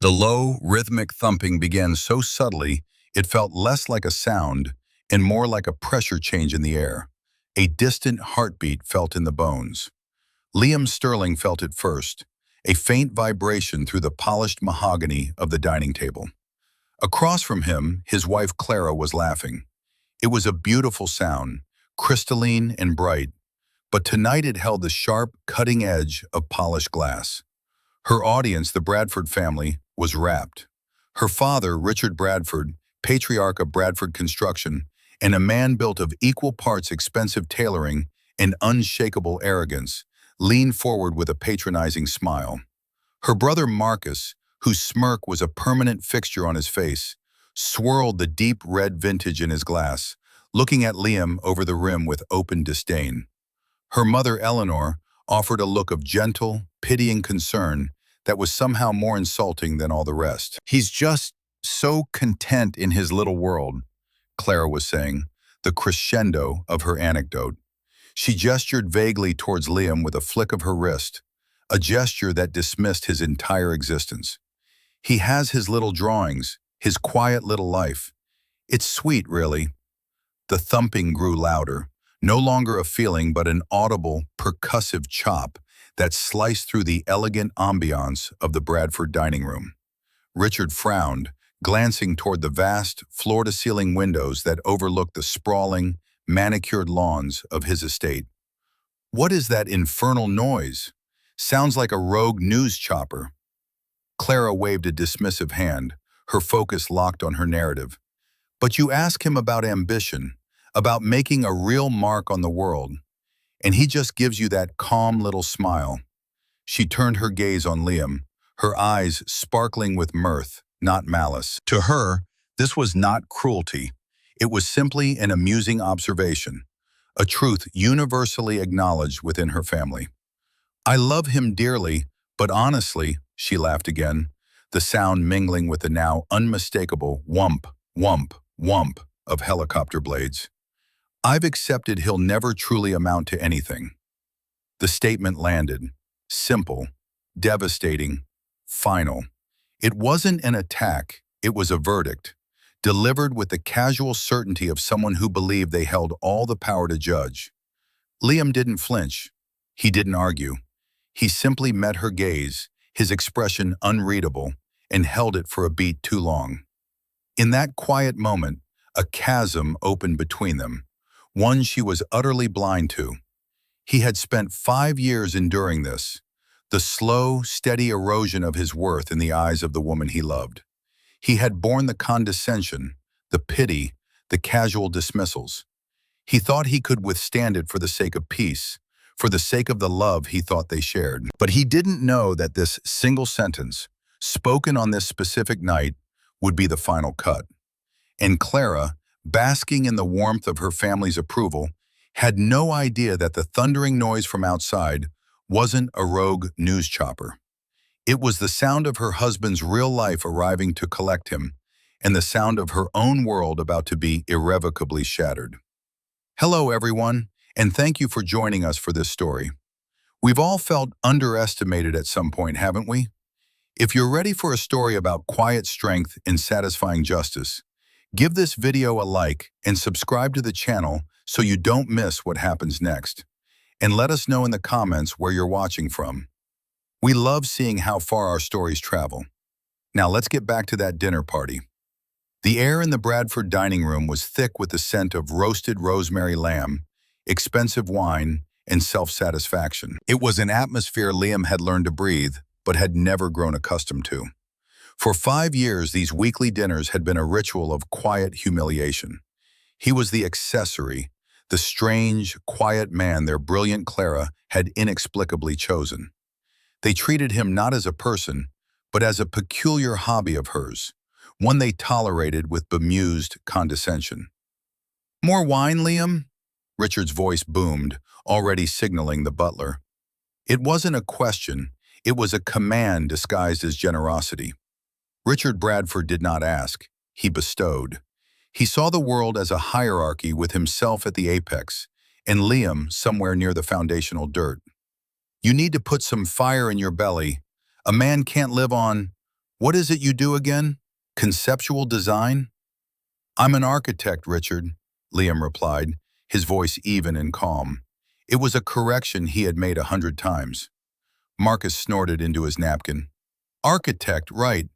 The low, rhythmic thumping began so subtly it felt less like a sound and more like a pressure change in the air. A distant heartbeat felt in the bones. Liam Sterling felt it first, a faint vibration through the polished mahogany of the dining table. Across from him, his wife Clara was laughing. It was a beautiful sound, crystalline and bright, but tonight it held the sharp, cutting edge of polished glass. Her audience, the Bradford family, was rapt. Her father, Richard Bradford, patriarch of Bradford construction, and a man built of equal parts expensive tailoring and unshakable arrogance, leaned forward with a patronizing smile. Her brother Marcus, whose smirk was a permanent fixture on his face, swirled the deep red vintage in his glass, looking at Liam over the rim with open disdain. Her mother Eleanor offered a look of gentle, pitying concern that was somehow more insulting than all the rest. "He's just so content in his little world," Clara was saying, the crescendo of her anecdote. She gestured vaguely towards Liam with a flick of her wrist, a gesture that dismissed his entire existence. "He has his little drawings, his quiet little life. It's sweet, really." The thumping grew louder, no longer a feeling but an audible, percussive chop that sliced through the elegant ambiance of the Bradford dining room. Richard frowned, glancing toward the vast, floor-to-ceiling windows that overlooked the sprawling, manicured lawns of his estate. "What is that infernal noise? Sounds like a rogue news chopper." Clara waved a dismissive hand, her focus locked on her narrative. "But you ask him about ambition, about making a real mark on the world, and he just gives you that calm little smile." She turned her gaze on Liam, her eyes sparkling with mirth, not malice. To her, this was not cruelty. It was simply an amusing observation, a truth universally acknowledged within her family. "I love him dearly, but honestly," she laughed again, the sound mingling with the now unmistakable whump, whump, whump of helicopter blades, "I've accepted he'll never truly amount to anything." The statement landed, simple, devastating, final. It wasn't an attack, it was a verdict, delivered with the casual certainty of someone who believed they held all the power to judge. Liam didn't flinch. He didn't argue. He simply met her gaze, his expression unreadable, and held it for a beat too long. In that quiet moment, a chasm opened between them, one she was utterly blind to. He had spent 5 years enduring this, the slow, steady erosion of his worth in the eyes of the woman he loved. He had borne the condescension, the pity, the casual dismissals. He thought he could withstand it for the sake of peace, for the sake of the love he thought they shared. But he didn't know that this single sentence, spoken on this specific night, would be the final cut. And Clara, basking in the warmth of her family's approval, had no idea that the thundering noise from outside wasn't a rogue news chopper. It was the sound of her husband's real life arriving to collect him, and the sound of her own world about to be irrevocably shattered. Hello, everyone, and thank you for joining us for this story. We've all felt underestimated at some point, haven't we? If you're ready for a story about quiet strength and satisfying justice, give this video a like and subscribe to the channel so you don't miss what happens next. And let us know in the comments where you're watching from. We love seeing how far our stories travel. Now let's get back to that dinner party. The air in the Bradford dining room was thick with the scent of roasted rosemary lamb, expensive wine, and self-satisfaction. It was an atmosphere Liam had learned to breathe, but had never grown accustomed to. For 5 years, these weekly dinners had been a ritual of quiet humiliation. He was the accessory, the strange, quiet man their brilliant Clara had inexplicably chosen. They treated him not as a person, but as a peculiar hobby of hers, one they tolerated with bemused condescension. "More wine, Liam?" Richard's voice boomed, already signaling the butler. It wasn't a question, it was a command disguised as generosity. Richard Bradford did not ask, he bestowed. He saw the world as a hierarchy with himself at the apex, and Liam somewhere near the foundational dirt. "You need to put some fire in your belly. A man can't live on..." What is it you do again? Conceptual design? I'm an architect, Richard, Liam replied, his voice even and calm. It was a correction he had made 100 times. Marcus snorted into his napkin. Architect, right.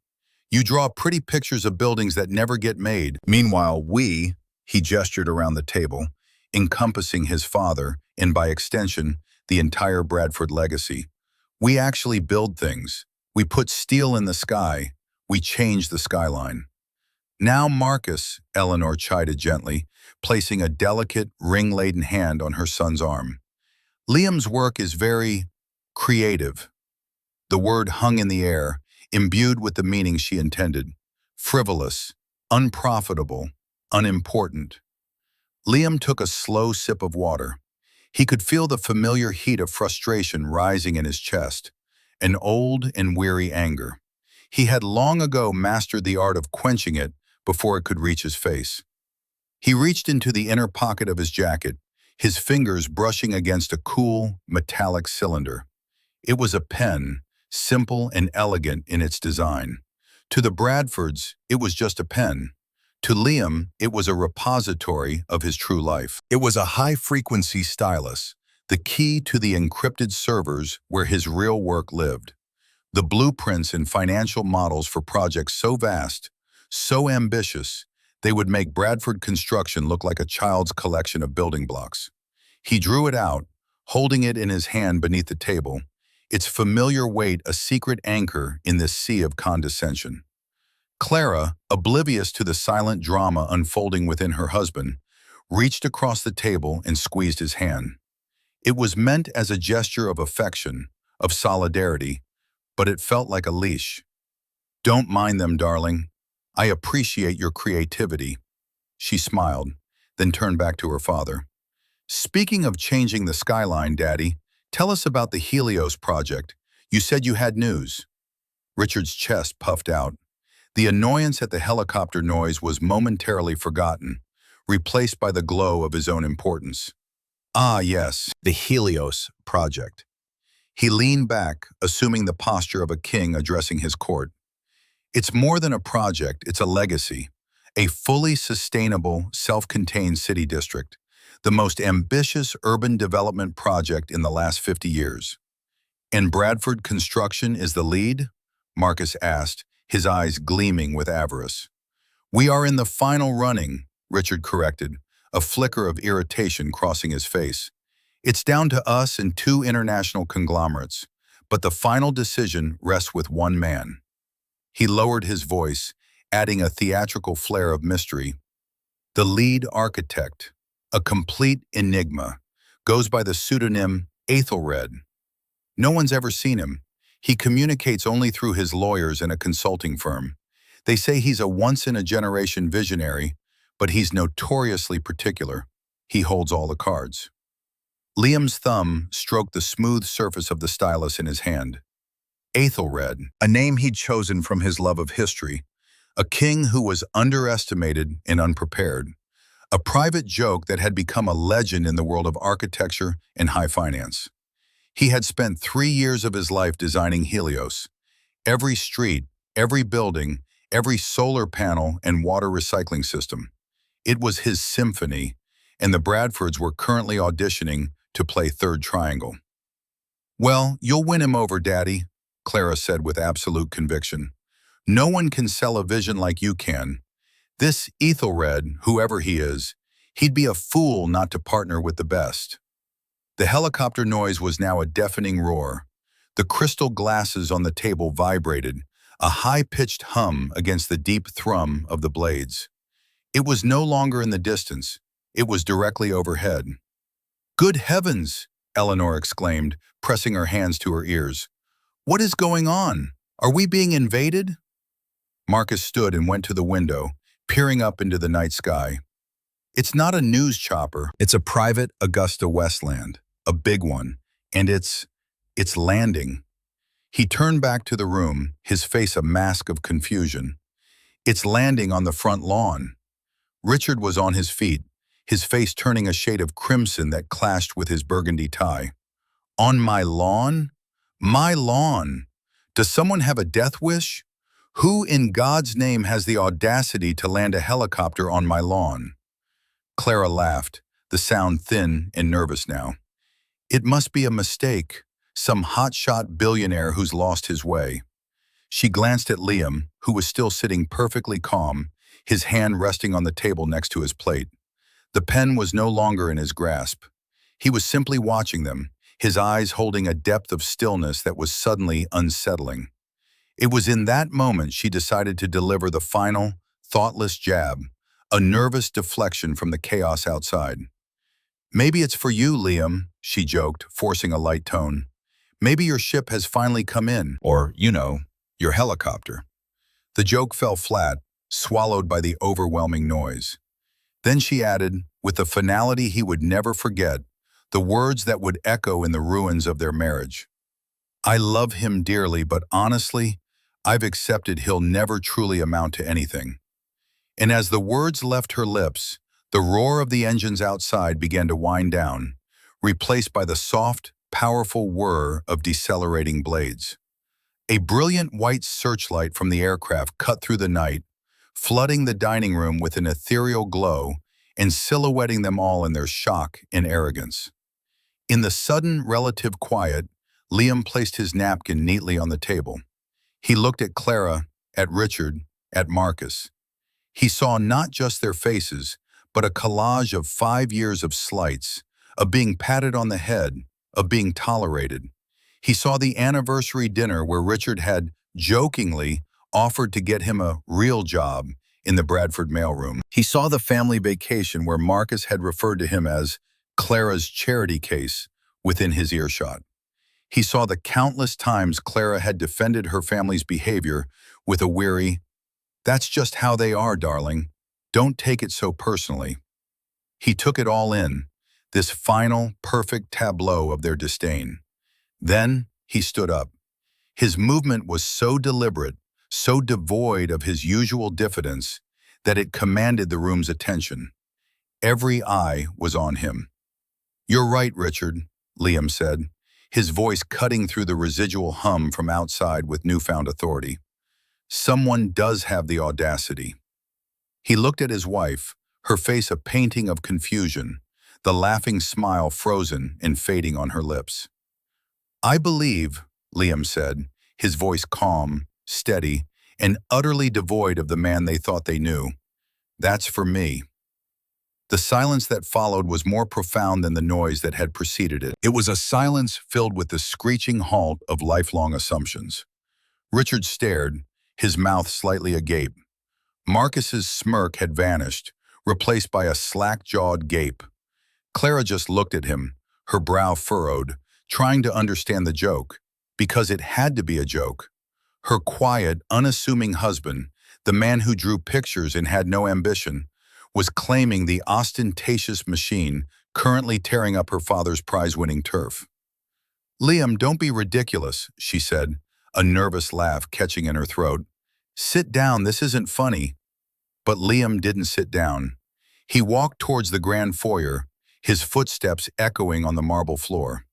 You draw pretty pictures of buildings that never get made. Meanwhile, he gestured around the table, encompassing his father, and by extension, the entire Bradford legacy. We actually build things. We put steel in the sky. We change the skyline. Now, Marcus, Eleanor chided gently, placing a delicate, ring-laden hand on her son's arm. Liam's work is very creative. The word hung in the air, imbued with the meaning she intended. Frivolous, unprofitable, unimportant. Liam took a slow sip of water. He could feel the familiar heat of frustration rising in his chest, an old and weary anger. He had long ago mastered the art of quenching it before it could reach his face. He reached into the inner pocket of his jacket, his fingers brushing against a cool, metallic cylinder. It was a pen, simple and elegant in its design. To the Bradfords, it was just a pen. To Liam, it was a repository of his true life. It was a high-frequency stylus, the key to the encrypted servers where his real work lived. The blueprints and financial models for projects so vast, so ambitious, they would make Bradford construction look like a child's collection of building blocks. He drew it out, holding it in his hand beneath the table, its familiar weight a secret anchor in this sea of condescension. Clara, oblivious to the silent drama unfolding within her husband, reached across the table and squeezed his hand. It was meant as a gesture of affection, of solidarity, but it felt like a leash. Don't mind them, darling. I appreciate your creativity. She smiled, then turned back to her father. Speaking of changing the skyline, Daddy, tell us about the Helios project. You said you had news. Richard's chest puffed out. The annoyance at the helicopter noise was momentarily forgotten, replaced by the glow of his own importance. Ah, yes, the Helios project. He leaned back, assuming the posture of a king addressing his court. It's more than a project, it's a legacy. A fully sustainable, self-contained city district. The most ambitious urban development project in the last 50 years. And Bradford Construction is the lead? Marcus asked, his eyes gleaming with avarice. We are in the final running, Richard corrected, a flicker of irritation crossing his face. It's down to us and 2 international conglomerates, but the final decision rests with one man. He lowered his voice, adding a theatrical flair of mystery. The lead architect, a complete enigma, goes by the pseudonym Aethelred. No one's ever seen him. He communicates only through his lawyers and a consulting firm. They say he's a once-in-a-generation visionary, but he's notoriously particular. He holds all the cards. Liam's thumb stroked the smooth surface of the stylus in his hand. Aethelred, a name he'd chosen from his love of history, a king who was underestimated and unprepared, a private joke that had become a legend in the world of architecture and high finance. He had spent 3 years of his life designing Helios. Every street, every building, every solar panel and water recycling system. It was his symphony, and the Bradfords were currently auditioning to play third triangle. Well, you'll win him over, Daddy, Clara said with absolute conviction. No one can sell a vision like you can. This Aethelred, whoever he is, he'd be a fool not to partner with the best. The helicopter noise was now a deafening roar. The crystal glasses on the table vibrated, a high-pitched hum against the deep thrum of the blades. It was no longer in the distance. It was directly overhead. Good heavens, Eleanor exclaimed, pressing her hands to her ears. What is going on? Are we being invaded? Marcus stood and went to the window, peering up into the night sky. It's not a news chopper. It's a private Augusta Westland, a big one, and it's landing. He turned back to the room, his face a mask of confusion. It's landing on the front lawn. Richard was on his feet, his face turning a shade of crimson that clashed with his burgundy tie. On my lawn? My lawn! Does someone have a death wish? Who in God's name has the audacity to land a helicopter on my lawn? Clara laughed, the sound thin and nervous now. It must be a mistake, some hotshot billionaire who's lost his way. She glanced at Liam, who was still sitting perfectly calm, his hand resting on the table next to his plate. The pen was no longer in his grasp. He was simply watching them, his eyes holding a depth of stillness that was suddenly unsettling. It was in that moment she decided to deliver the final, thoughtless jab, a nervous deflection from the chaos outside. "Maybe it's for you, Liam," she joked, forcing a light tone. "Maybe your ship has finally come in, or, your helicopter." The joke fell flat, swallowed by the overwhelming noise. Then she added, with the finality he would never forget, the words that would echo in the ruins of their marriage. "I love him dearly, but honestly, I've accepted he'll never truly amount to anything." And as the words left her lips, the roar of the engines outside began to wind down, replaced by the soft, powerful whir of decelerating blades. A brilliant white searchlight from the aircraft cut through the night, flooding the dining room with an ethereal glow and silhouetting them all in their shock and arrogance. In the sudden relative quiet, Liam placed his napkin neatly on the table. He looked at Clara, at Richard, at Marcus. He saw not just their faces, but a collage of 5 years of slights, of being patted on the head, of being tolerated. He saw the anniversary dinner where Richard had, jokingly, offered to get him a real job in the Bradford mailroom. He saw the family vacation where Marcus had referred to him as Clara's charity case within his earshot. He saw the countless times Clara had defended her family's behavior with a weary, "That's just how they are, darling. Don't take it so personally." He took it all in, this final, perfect tableau of their disdain. Then he stood up. His movement was so deliberate, so devoid of his usual diffidence, that it commanded the room's attention. Every eye was on him. "You're right, Richard," Liam said, his voice cutting through the residual hum from outside with newfound authority. "Someone does have the audacity." He looked at his wife, her face a painting of confusion, the laughing smile frozen and fading on her lips. "I believe," Liam said, his voice calm, steady, and utterly devoid of the man they thought they knew, "that's for me." The silence that followed was more profound than the noise that had preceded it. It was a silence filled with the screeching halt of lifelong assumptions. Richard stared, his mouth slightly agape. Marcus's smirk had vanished, replaced by a slack-jawed gape. Clara just looked at him, her brow furrowed, trying to understand the joke, because it had to be a joke. Her quiet, unassuming husband, the man who drew pictures and had no ambition, was claiming the ostentatious machine currently tearing up her father's prize-winning turf. "Liam, don't be ridiculous," she said, a nervous laugh catching in her throat. "Sit down, this isn't funny." But Liam didn't sit down. He walked towards the grand foyer, his footsteps echoing on the marble floor.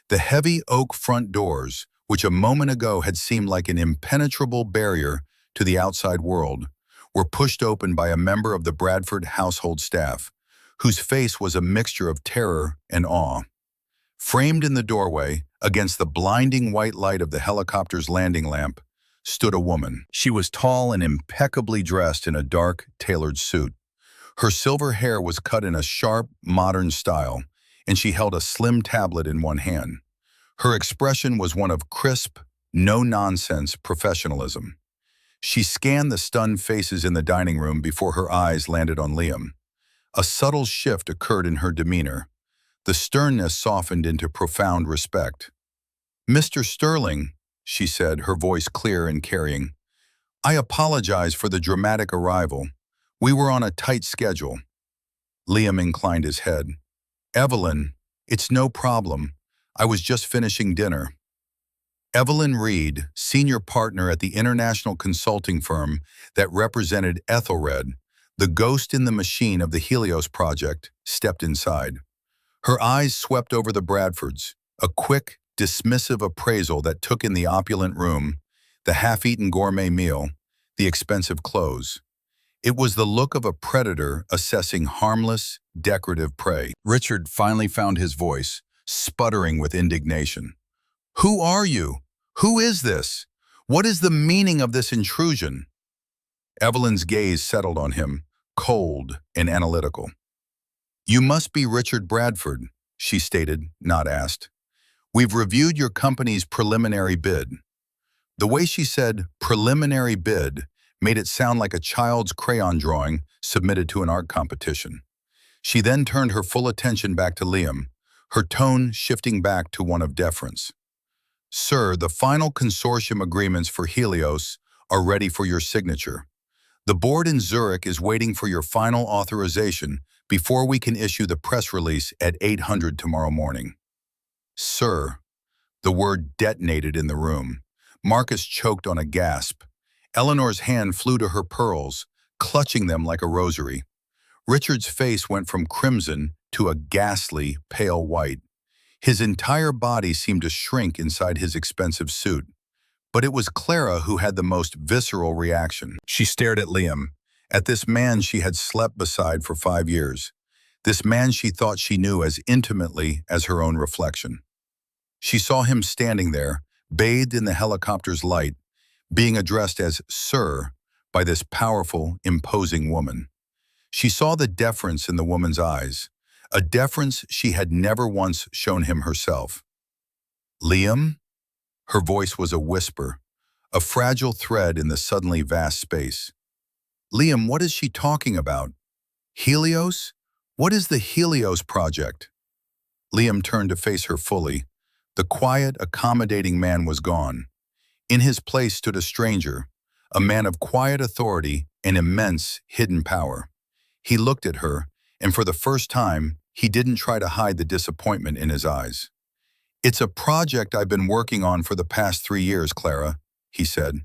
The heavy oak front doors, which a moment ago had seemed like an impenetrable barrier to the outside world, were pushed open by a member of the Bradford household staff, whose face was a mixture of terror and awe. Framed in the doorway, against the blinding white light of the helicopter's landing lamp, stood a woman. She was tall and impeccably dressed in a dark, tailored suit. Her silver hair was cut in a sharp, modern style, and she held a slim tablet in one hand. Her expression was one of crisp, no-nonsense professionalism. She scanned the stunned faces in the dining room before her eyes landed on Liam. A subtle shift occurred in her demeanor. The sternness softened into profound respect. "Mr. Sterling," she said, her voice clear and carrying, "I apologize for the dramatic arrival. We were on a tight schedule." Liam inclined his head. "Evelyn, it's no problem. I was just finishing dinner." Evelyn Reed, senior partner at the international consulting firm that represented Ethelred, the ghost in the machine of the Helios project, stepped inside. Her eyes swept over the Bradfords, a quick, dismissive appraisal that took in the opulent room, the half-eaten gourmet meal, the expensive clothes. It was the look of a predator assessing harmless, decorative prey. Richard finally found his voice, sputtering with indignation. "Who are you? Who is this? What is the meaning of this intrusion?" Evelyn's gaze settled on him, cold and analytical. "You must be Richard Bradford," she stated, not asked. "We've reviewed your company's preliminary bid." The way she said preliminary bid made it sound like a child's crayon drawing submitted to an art competition. She then turned her full attention back to Liam, her tone shifting back to one of deference. "Sir, the final consortium agreements for Helios are ready for your signature. The board in Zurich is waiting for your final authorization before we can issue the press release at 800 tomorrow morning." "Sir," the word detonated in the room. Marcus choked on a gasp. Eleanor's hand flew to her pearls, clutching them like a rosary. Richard's face went from crimson to a ghastly, pale white. His entire body seemed to shrink inside his expensive suit. But it was Clara who had the most visceral reaction. She stared at Liam, at this man she had slept beside for 5 years, this man she thought she knew as intimately as her own reflection. She saw him standing there, bathed in the helicopter's light, being addressed as "Sir" by this powerful, imposing woman. She saw the deference in the woman's eyes, a deference she had never once shown him herself. "Liam?" Her voice was a whisper, a fragile thread in the suddenly vast space. "Liam, what is she talking about? Helios? What is the Helios project?" Liam turned to face her fully. The quiet, accommodating man was gone. In his place stood a stranger, a man of quiet authority and immense hidden power. He looked at her, and for the first time, he didn't try to hide the disappointment in his eyes. "It's a project I've been working on for the past 3 years, Clara," he said.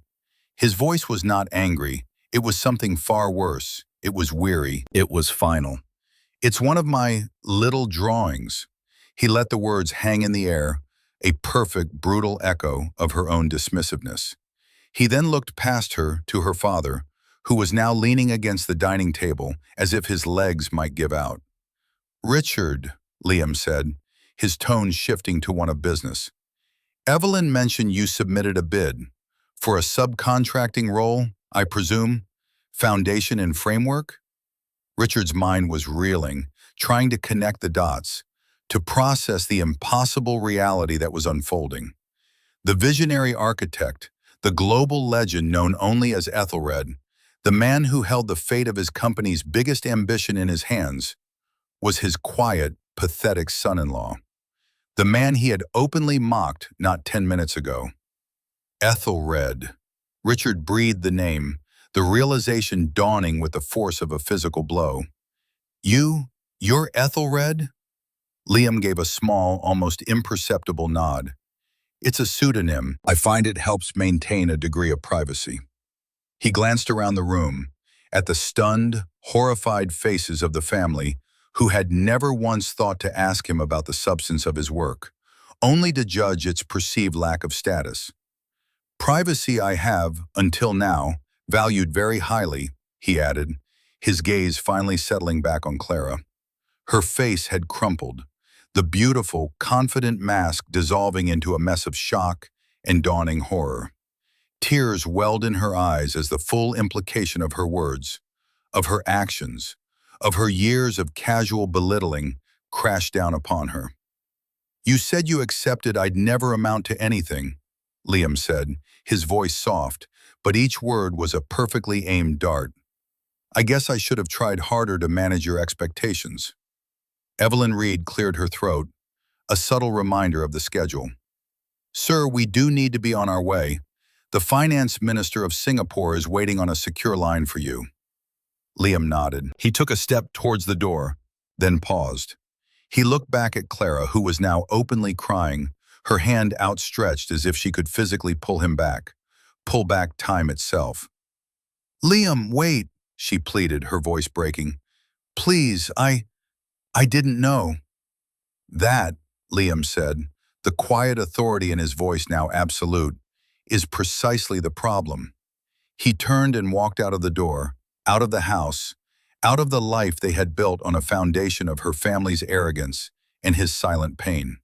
His voice was not angry. It was something far worse. It was weary. It was final. "It's one of my little drawings." He let the words hang in the air, a perfect, brutal echo of her own dismissiveness. He then looked past her to her father, who was now leaning against the dining table as if his legs might give out. "Richard," Liam said, his tone shifting to one of business. "Evelyn mentioned you submitted a bid. For a subcontracting role, I presume? Foundation and framework?" Richard's mind was reeling, trying to connect the dots, to process the impossible reality that was unfolding. The visionary architect, the global legend known only as Ethelred, the man who held the fate of his company's biggest ambition in his hands, was his quiet, pathetic son-in-law. The man he had openly mocked not 10 minutes ago. Ethelred. Richard breathed the name, the realization dawning with the force of a physical blow. You're Ethelred?" Liam gave a small, almost imperceptible nod. "It's a pseudonym. I find it helps maintain a degree of privacy." He glanced around the room, at the stunned, horrified faces of the family who had never once thought to ask him about the substance of his work, only to judge its perceived lack of status. "Privacy I have, until now, valued very highly," he added, his gaze finally settling back on Clara. Her face had crumpled, the beautiful, confident mask dissolving into a mess of shock and dawning horror. Tears welled in her eyes as the full implication of her words, of her actions, of her years of casual belittling crashed down upon her. "You said you accepted I'd never amount to anything," Liam said, his voice soft, but each word was a perfectly aimed dart. "I guess I should have tried harder to manage your expectations." Evelyn Reed cleared her throat, a subtle reminder of the schedule. "Sir, we do need to be on our way. The finance minister of Singapore is waiting on a secure line for you." Liam nodded. He took a step towards the door, then paused. He looked back at Clara, who was now openly crying, her hand outstretched as if she could physically pull him back, pull back time itself. "Liam, wait," she pleaded, her voice breaking. "Please, I didn't know." "That," Liam said, the quiet authority in his voice now absolute, "is precisely the problem." He turned and walked out of the door, out of the house, out of the life they had built on a foundation of her family's arrogance and his silent pain.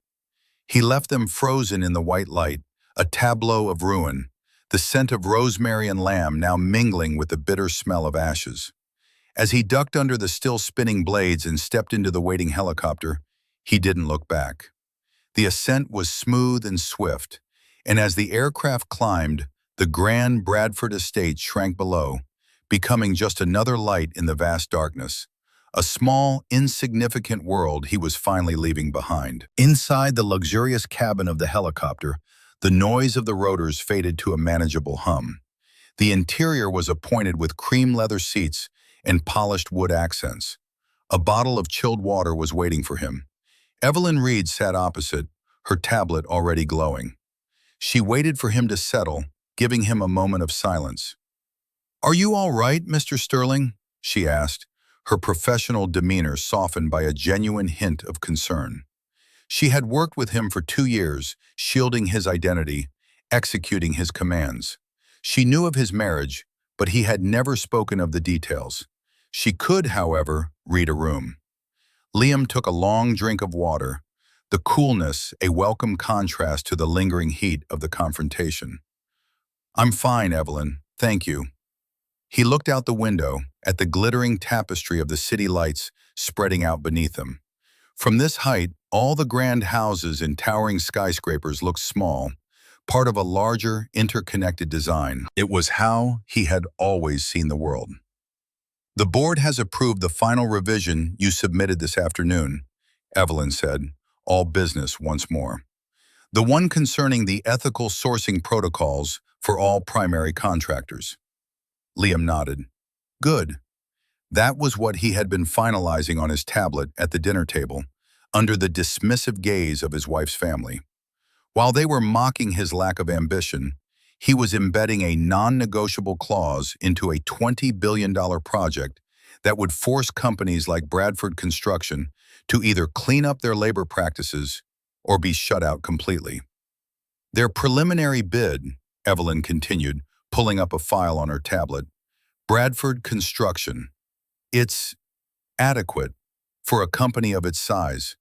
He left them frozen in the white light, a tableau of ruin, the scent of rosemary and lamb now mingling with the bitter smell of ashes. As he ducked under the still spinning blades and stepped into the waiting helicopter, he didn't look back. The ascent was smooth and swift, and as the aircraft climbed, the grand Bradford estate shrank below, becoming just another light in the vast darkness, a small, insignificant world he was finally leaving behind. Inside the luxurious cabin of the helicopter, the noise of the rotors faded to a manageable hum. The interior was appointed with cream leather seats and polished wood accents. A bottle of chilled water was waiting for him. Evelyn Reed sat opposite, her tablet already glowing. She waited for him to settle, giving him a moment of silence. "Are you all right, Mr. Sterling?" she asked, her professional demeanor softened by a genuine hint of concern. She had worked with him for 2 years, shielding his identity, executing his commands. She knew of his marriage, but he had never spoken of the details. She could, however, read a room. Liam took a long drink of water, the coolness a welcome contrast to the lingering heat of the confrontation. "I'm fine, Evelyn, thank you." He looked out the window at the glittering tapestry of the city lights spreading out beneath them. From this height, all the grand houses and towering skyscrapers looked small, part of a larger, interconnected design. It was how he had always seen the world. "The board has approved the final revision you submitted this afternoon," Evelyn said, all business once more. "The one concerning the ethical sourcing protocols for all primary contractors." Liam nodded. Good. That was what he had been finalizing on his tablet at the dinner table, under the dismissive gaze of his wife's family. While they were mocking his lack of ambition, he was embedding a non-negotiable clause into a $20 billion project that would force companies like Bradford Construction to either clean up their labor practices or be shut out completely. "Their preliminary bid," Evelyn continued, pulling up a file on her tablet, "Bradford Construction. It's adequate for a company of its size,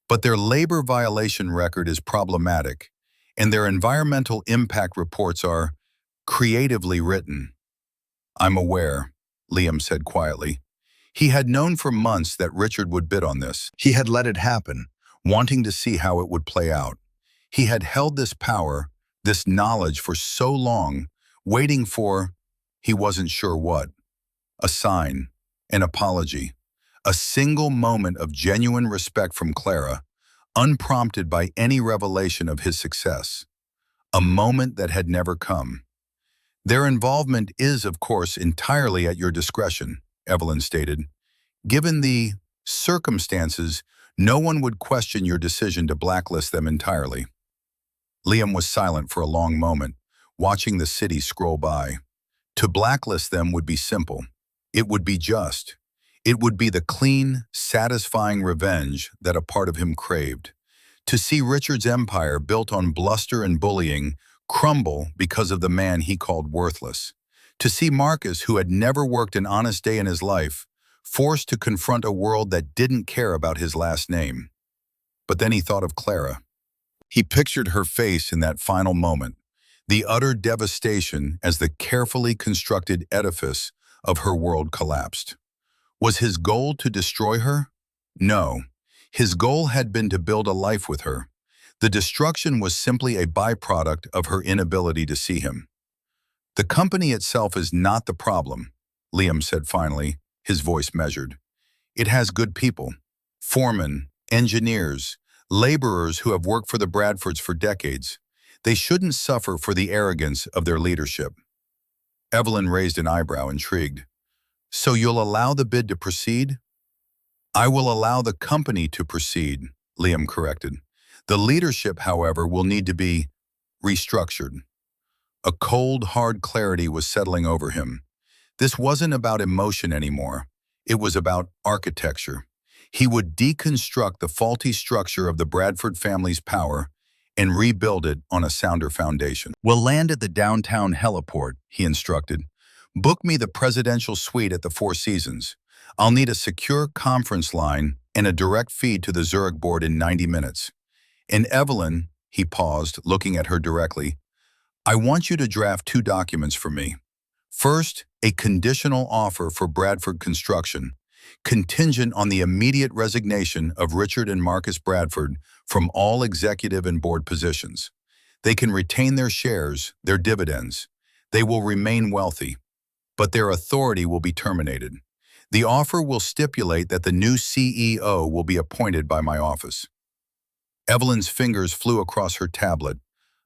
but their labor violation record is problematic, and their environmental impact reports are creatively written." "I'm aware," Liam said quietly. He had known for months that Richard would bid on this. He had let it happen, wanting to see how it would play out. He had held this power, this knowledge for so long, waiting for, he wasn't sure what, a sign, an apology, a single moment of genuine respect from Clara, unprompted by any revelation of his success. A moment that had never come. "Their involvement is, of course, entirely at your discretion," Evelyn stated. "Given the circumstances, no one would question your decision to blacklist them entirely." Liam was silent for a long moment, watching the city scroll by. To blacklist them would be simple. It would be just. It would be the clean, satisfying revenge that a part of him craved. To see Richard's empire built on bluster and bullying crumble because of the man he called worthless. To see Marcus, who had never worked an honest day in his life, forced to confront a world that didn't care about his last name. But then he thought of Clara. He pictured her face in that final moment, the utter devastation as the carefully constructed edifice of her world collapsed. Was his goal to destroy her? No. His goal had been to build a life with her. The destruction was simply a byproduct of her inability to see him. "The company itself is not the problem," Liam said finally, his voice measured. "It has good people, foremen, engineers, laborers who have worked for the Bradfords for decades. They shouldn't suffer for the arrogance of their leadership." Evelyn raised an eyebrow, intrigued. "So you'll allow the bid to proceed?" "I will allow the company to proceed," Liam corrected. "The leadership, however, will need to be restructured." A cold, hard clarity was settling over him. This wasn't about emotion anymore. It was about architecture. He would deconstruct the faulty structure of the Bradford family's power and rebuild it on a sounder foundation. "We'll land at the downtown heliport," he instructed. Book me the presidential suite at the Four Seasons. I'll need a secure conference line and a direct feed to the Zurich board in 90 minutes. And Evelyn, he paused, looking at her directly, I want you to draft two documents for me. First, a conditional offer for Bradford Construction, contingent on the immediate resignation of Richard and Marcus Bradford from all executive and board positions. They can retain their shares, their dividends. They will remain wealthy, but their authority will be terminated. The offer will stipulate that the new CEO will be appointed by my office. Evelyn's fingers flew across her tablet,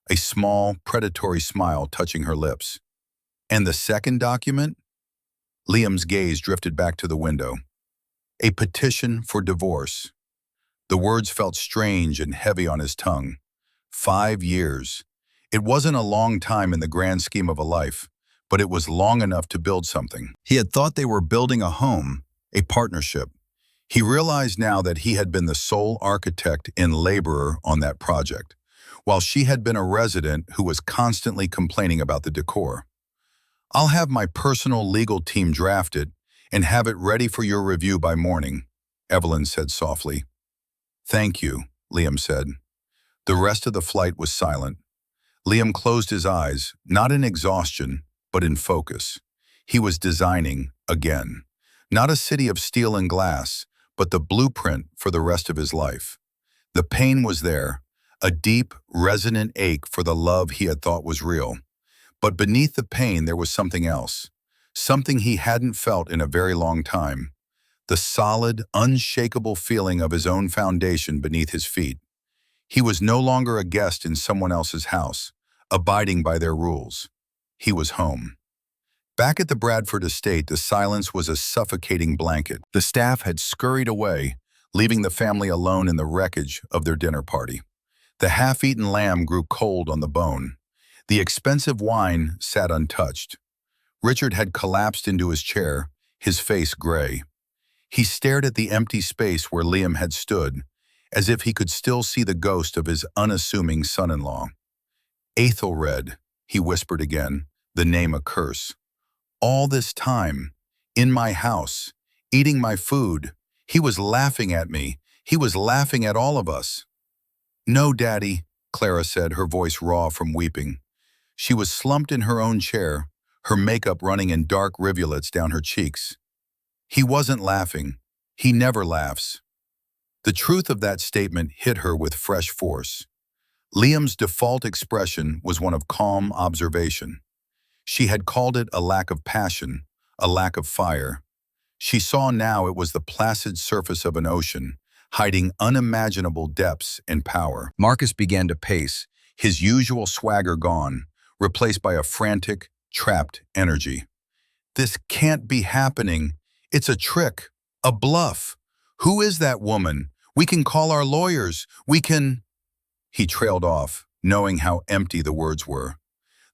a small, predatory smile touching her lips. And the second document? Liam's gaze drifted back to the window. A petition for divorce. The words felt strange and heavy on his tongue. 5 years. It wasn't a long time in the grand scheme of a life, but it was long enough to build something. He had thought they were building a home, a partnership. He realized now that he had been the sole architect and laborer on that project, while she had been a resident who was constantly complaining about the decor. I'll have my personal legal team draft it and have it ready for your review by morning, Evelyn said softly. Thank you, Liam said. The rest of the flight was silent. Liam closed his eyes, not in exhaustion, but in focus. He was designing, again, not a city of steel and glass, but the blueprint for the rest of his life. The pain was there, a deep, resonant ache for the love he had thought was real. But beneath the pain there was something else, something he hadn't felt in a very long time, the solid, unshakable feeling of his own foundation beneath his feet. He was no longer a guest in someone else's house, abiding by their rules. He was home. Back at the Bradford estate, the silence was a suffocating blanket. The staff had scurried away, leaving the family alone in the wreckage of their dinner party. The half-eaten lamb grew cold on the bone. The expensive wine sat untouched. Richard had collapsed into his chair, his face gray. He stared at the empty space where Liam had stood, as if he could still see the ghost of his unassuming son-in-law. Aethelred, he whispered again, the name a curse. All this time, in my house, eating my food, he was laughing at me. He was laughing at all of us. No, Daddy, Clara said, her voice raw from weeping. She was slumped in her own chair, her makeup running in dark rivulets down her cheeks. He wasn't laughing. He never laughs. The truth of that statement hit her with fresh force. Liam's default expression was one of calm observation. She had called it a lack of passion, a lack of fire. She saw now it was the placid surface of an ocean, hiding unimaginable depths and power. Marcus began to pace, his usual swagger gone, replaced by a frantic, trapped energy. This can't be happening. It's a trick, a bluff. Who is that woman? We can call our lawyers. We can... He trailed off, knowing how empty the words were.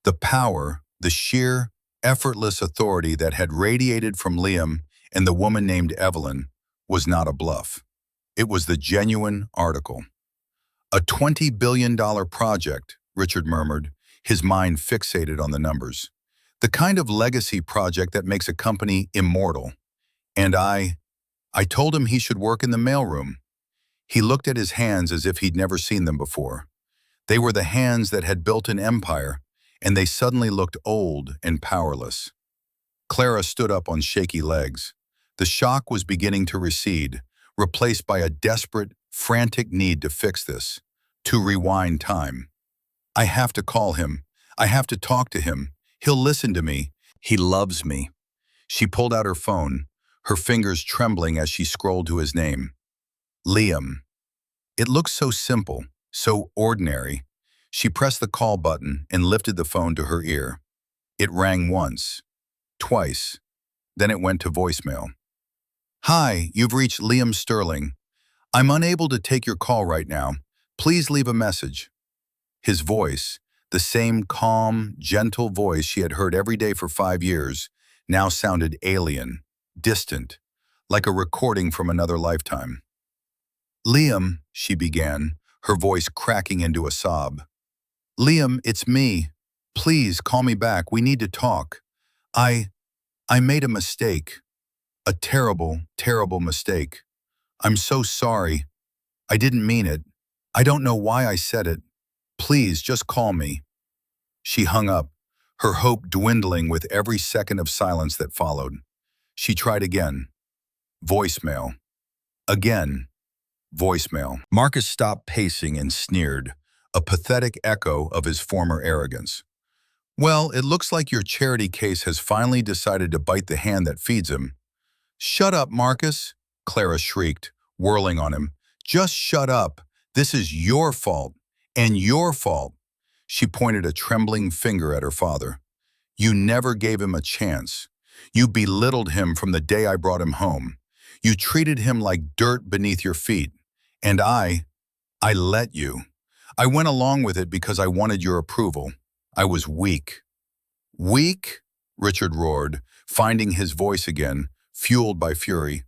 The power, the sheer, effortless authority that had radiated from Liam and the woman named Evelyn was not a bluff. It was the genuine article. A $20 billion project, Richard murmured, his mind fixated on the numbers. The kind of legacy project that makes a company immortal. And I told him he should work in the mailroom. He looked at his hands as if he'd never seen them before. They were the hands that had built an empire, and they suddenly looked old and powerless. Clara stood up on shaky legs. The shock was beginning to recede, replaced by a desperate, frantic need to fix this, to rewind time. I have to call him. I have to talk to him. He'll listen to me. He loves me. She pulled out her phone, her fingers trembling as she scrolled to his name. Liam. It looked so simple, so ordinary. She pressed the call button and lifted the phone to her ear. It rang once, twice, then it went to voicemail. Hi, you've reached Liam Sterling. I'm unable to take your call right now. Please leave a message. His voice, the same calm, gentle voice she had heard every day for 5 years, now sounded alien, distant, like a recording from another lifetime. Liam, she began, her voice cracking into a sob. Liam, it's me. Please call me back. We need to talk. I made a mistake. A terrible, terrible mistake. I'm so sorry. I didn't mean it. I don't know why I said it. Please, just call me." She hung up, her hope dwindling with every second of silence that followed. She tried again. Voicemail. Again. Voicemail. Marcus stopped pacing and sneered, a pathetic echo of his former arrogance. "Well, it looks like your charity case has finally decided to bite the hand that feeds him." "Shut up, Marcus," Clara shrieked, whirling on him. "Just shut up. This is your fault. And your fault." She pointed a trembling finger at her father. "You never gave him a chance. You belittled him from the day I brought him home. You treated him like dirt beneath your feet. And I let you. I went along with it because I wanted your approval. I was weak." "Weak?" Richard roared, finding his voice again, fueled by fury.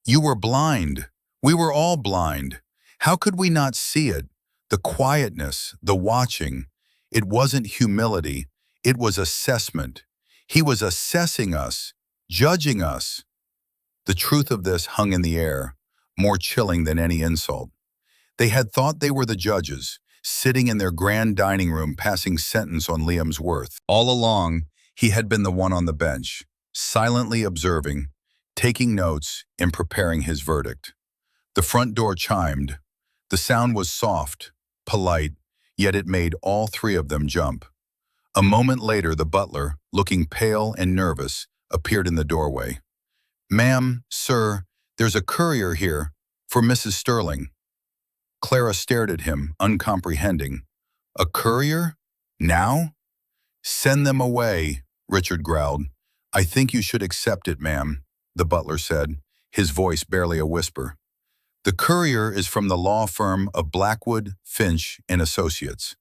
"You were blind. We were all blind. How could we not see it? The quietness, the watching. It wasn't humility. It was assessment. He was assessing us, judging us." The truth of this hung in the air, more chilling than any insult. They had thought they were the judges, sitting in their grand dining room passing sentence on Liam's worth. All along, he had been the one on the bench, silently observing, taking notes, and preparing his verdict. The front door chimed. The sound was soft, polite, yet it made all three of them jump. A moment later, the butler, looking pale and nervous, appeared in the doorway. "Ma'am, sir, there's a courier here, for Mrs. Sterling." Clara stared at him, uncomprehending. "A courier? Now?" "Send them away," Richard growled. "I think you should accept it, ma'am," the butler said, his voice barely a whisper. "The courier is from the law firm of Blackwood, Finch, and Associates."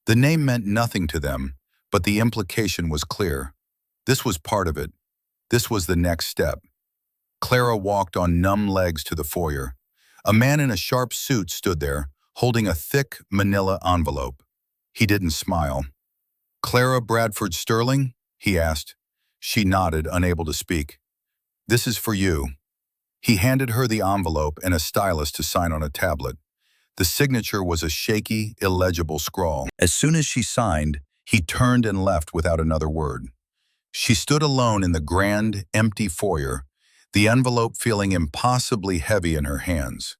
The name meant nothing to them, but the implication was clear. This was part of it. This was the next step. Clara walked on numb legs to the foyer. A man in a sharp suit stood there, holding a thick manila envelope. He didn't smile. "Clara Bradford Sterling?" he asked. She nodded, unable to speak. "This is for you." He handed her the envelope and a stylus to sign on a tablet. The signature was a shaky, illegible scrawl. As soon as she signed, he turned and left without another word. She stood alone in the grand, empty foyer, the envelope feeling impossibly heavy in her hands.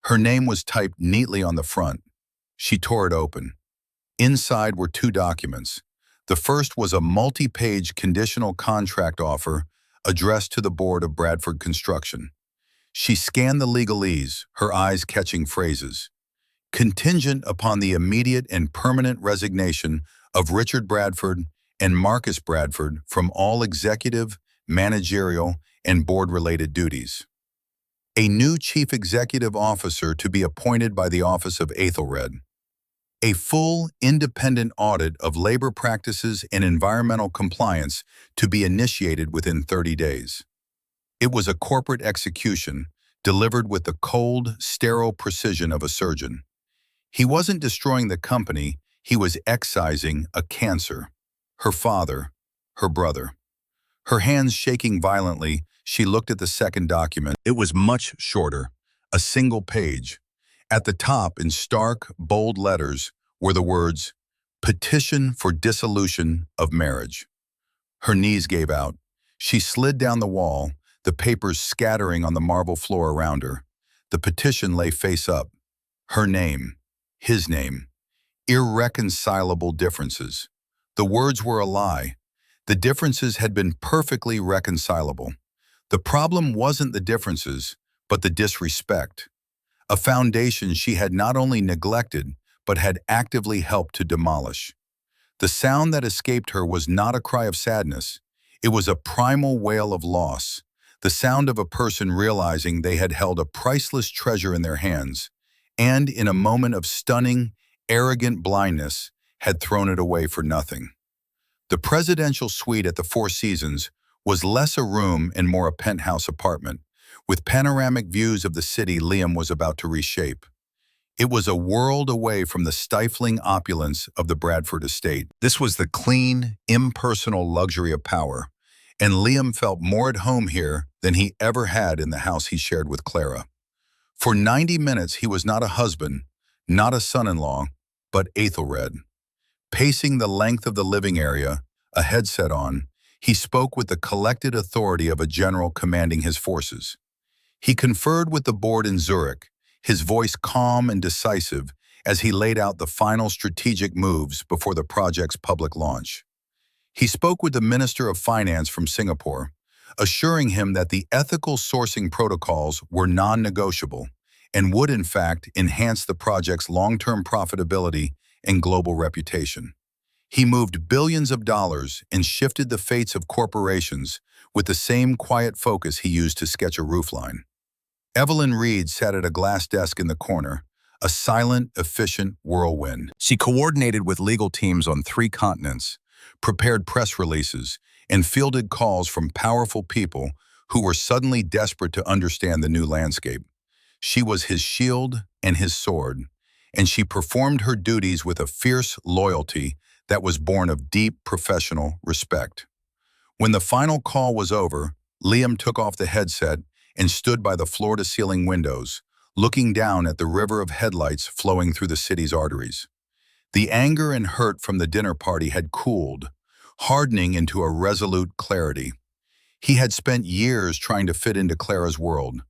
Her name was typed neatly on the front. She tore it open. Inside were two documents. The first was a multi-page conditional contract offer addressed to the board of Bradford Construction. She scanned the legalese, her eyes catching phrases. "Contingent upon the immediate and permanent resignation of Richard Bradford and Marcus Bradford from all executive, managerial, and board-related duties. A new chief executive officer to be appointed by the office of Aethelred. A full, independent audit of labor practices and environmental compliance to be initiated within 30 days. It was a corporate execution, delivered with the cold, sterile precision of a surgeon. He wasn't destroying the company, he was excising a cancer. Her father, her brother. Her hands shaking violently, she looked at the second document. It was much shorter, a single page. At the top, in stark, bold letters, were the words, "Petition for dissolution of marriage." Her knees gave out. She slid down the wall, the papers scattering on the marble floor around her. The petition lay face up. Her name, his name. Irreconcilable differences. The words were a lie. The differences had been perfectly reconcilable. The problem wasn't the differences, but the disrespect. A foundation she had not only neglected, but had actively helped to demolish. The sound that escaped her was not a cry of sadness. It was a primal wail of loss, the sound of a person realizing they had held a priceless treasure in their hands, and in a moment of stunning, arrogant blindness, had thrown it away for nothing. The presidential suite at the Four Seasons was less a room and more a penthouse apartment, with panoramic views of the city Liam was about to reshape. It was a world away from the stifling opulence of the Bradford estate. This was the clean, impersonal luxury of power, and Liam felt more at home here than he ever had in the house he shared with Clara. For 90 minutes he was not a husband, not a son-in-law, but Aethelred. Pacing the length of the living area, a headset on, he spoke with the collected authority of a general commanding his forces. He conferred with the board in Zurich, his voice calm and decisive as he laid out the final strategic moves before the project's public launch. He spoke with the Minister of Finance from Singapore, assuring him that the ethical sourcing protocols were non-negotiable and would in fact enhance the project's long-term profitability and global reputation. He moved billions of dollars and shifted the fates of corporations with the same quiet focus he used to sketch a roofline. Evelyn Reed sat at a glass desk in the corner, a silent, efficient whirlwind. She coordinated with legal teams on 3 continents, prepared press releases, and fielded calls from powerful people who were suddenly desperate to understand the new landscape. She was his shield and his sword, and she performed her duties with a fierce loyalty that was born of deep professional respect. When the final call was over, Liam took off the headset and stood by the floor-to-ceiling windows, looking down at the river of headlights flowing through the city's arteries. The anger and hurt from the dinner party had cooled, hardening into a resolute clarity. He had spent years trying to fit into Clara's world,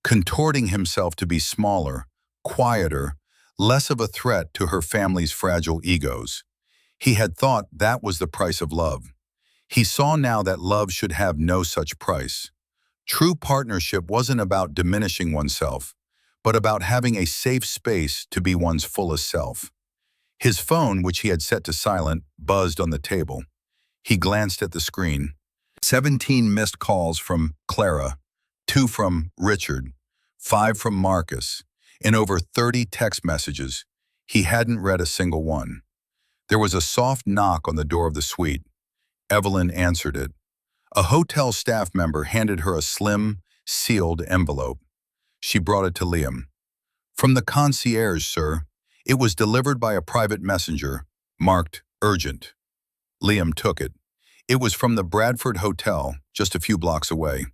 contorting himself to be smaller, quieter, less of a threat to her family's fragile egos. He had thought that was the price of love. He saw now that love should have no such price. True partnership wasn't about diminishing oneself, but about having a safe space to be one's fullest self. His phone, which he had set to silent, buzzed on the table. He glanced at the screen. 17 missed calls from Clara, 2 from Richard, 5 from Marcus, and over 30 text messages. He hadn't read a single one. There was a soft knock on the door of the suite. Evelyn answered it. A hotel staff member handed her a slim, sealed envelope. She brought it to Liam. "From the concierge, sir. It was delivered by a private messenger, marked urgent." Liam took it. It was from the Bradford Hotel, just a few blocks away.